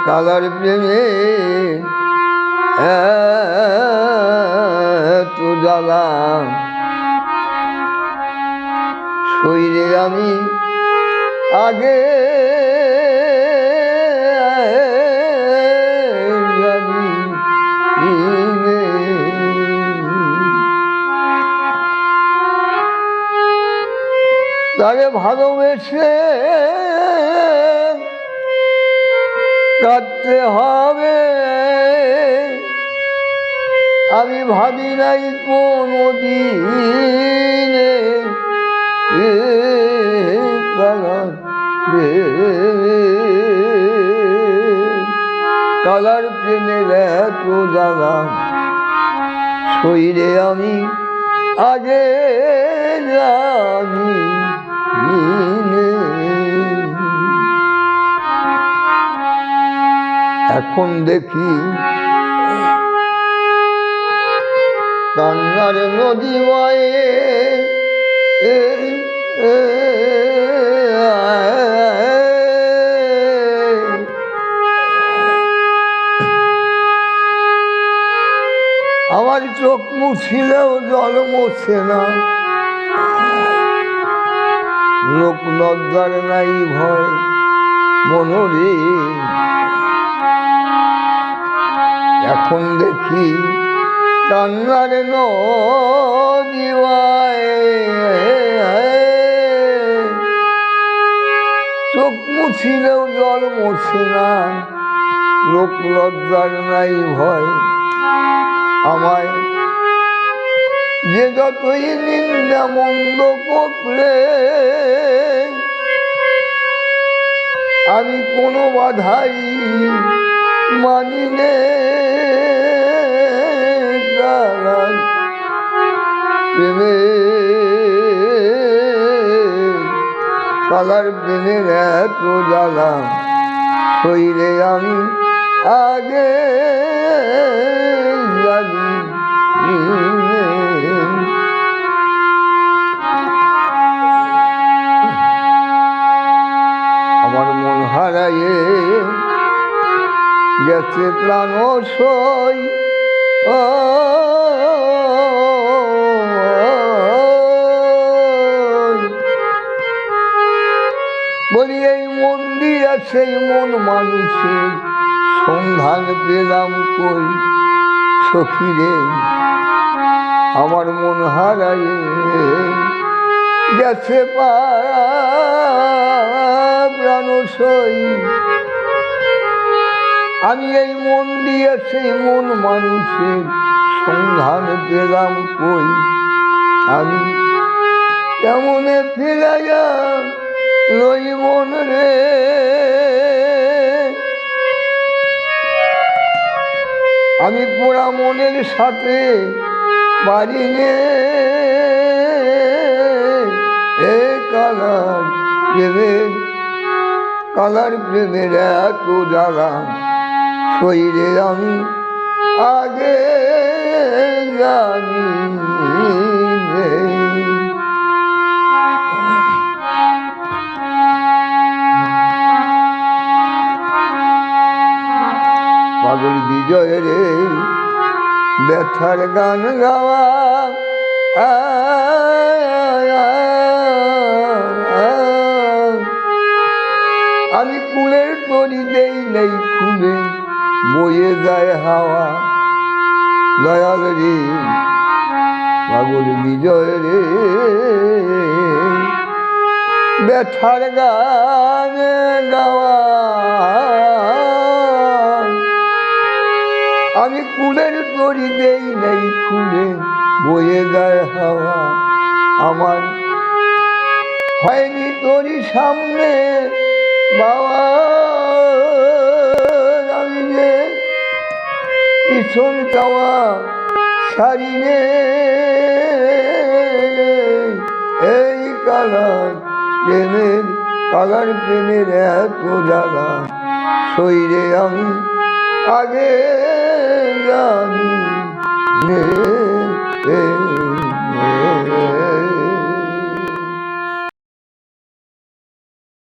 colour প্রেমে এত জ্বালা শরীরে আমি আগে তারে ভালোবেসে কাটতে হবে আমি ভাবি নাই কোনো দিনে কালার প্রেমের এত জ্বালা শরীরে আমি আগে জানি এখন দেখি কান্নার নদী বয়ে আমার চোখ মুছিলেও জল মোছে না লোক লজ্জার নাই ভয় মনোরে এখন দেখি কান্নার নদী চোখ মুছিলেও জল মোছে না লোক লজ্জার নাই ভয় আমায় যে যতই নিন্দা মন্দ করলে আমি কোনো বাধাই মানি নে প্রেমে কালার প্রেমের এত জ্বালা শরীরে আমি আগে জানি আমার মন হারায়ে গেছে প্রাণ সই বলি এই মন দিয়া সেই মন মানুষের সন্ধান পেলাম কই সখীরে আমার মন হারায়ে গেছে প্রাণ সই আমি এই মন দিয়ে সেই মন মানুষের সন্ধান পেলাম কই আমি কেমনে ফিরে লই মন রে আমি পোড়া মনের সাথে পারি নে এ কালার প্রেমের এত জ্বালা শরীরে আমি আগে জানি পাগল বিজয়ের ব্যথার গান গাওয়া আমি কুলের তরি দেই নেই খুলে বয়ে যায় হাওয়া দয়াল রে পাগল বিজয় রে ব্যথার গান গাওয়া আমি কুলের তরি দেই নেই খুলে বয়ে যায় হাওয়া আমার হয়নি তরি সামনে বাবা আমি যে পিছন চাওয়া সারি নে এই কালার প্রেমের এত জ্বালা শরীরে আমি আগে জানি